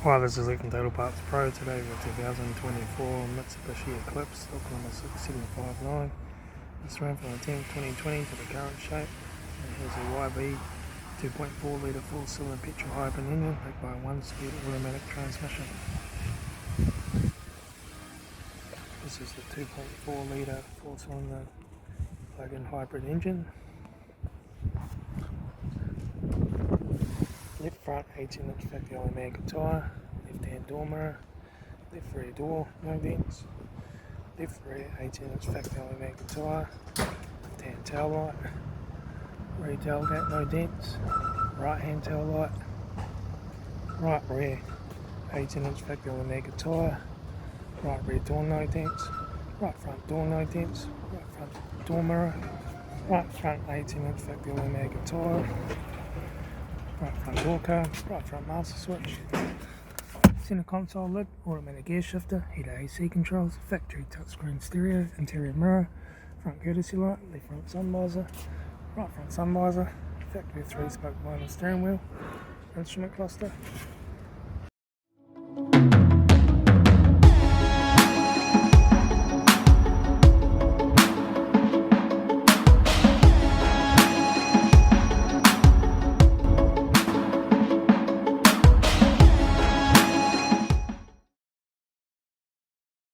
Hi, this is Litre Total Parts Pro. Today with 2024 Mitsubishi Eclipse, stock number 6759. This ran from the 10th 2020 to the current shape. And here's a YB 2.4 litre 4-cylinder petrol hybrid engine backed by a 1-speed automatic transmission. This is the 2.4 litre 4-cylinder plug-in hybrid engine. Left front 18-inch factory Omega tyre, left hand door mirror, left rear door, no dents, left rear 18-inch factory Omega tyre, left hand tail light, rear tailgate, no dents, right hand tail light, right rear 18-inch factory Omega tyre, right rear door, no dents, right front door, no dents, right front door mirror, right front 18-inch factory Omega tyre, right front door card, right front master switch, center console lid, automatic gear shifter, heater AC controls, factory touchscreen stereo, interior mirror, front courtesy light, left front sun visor, right front sun visor, factory 3-spoke vinyl steering wheel, instrument cluster,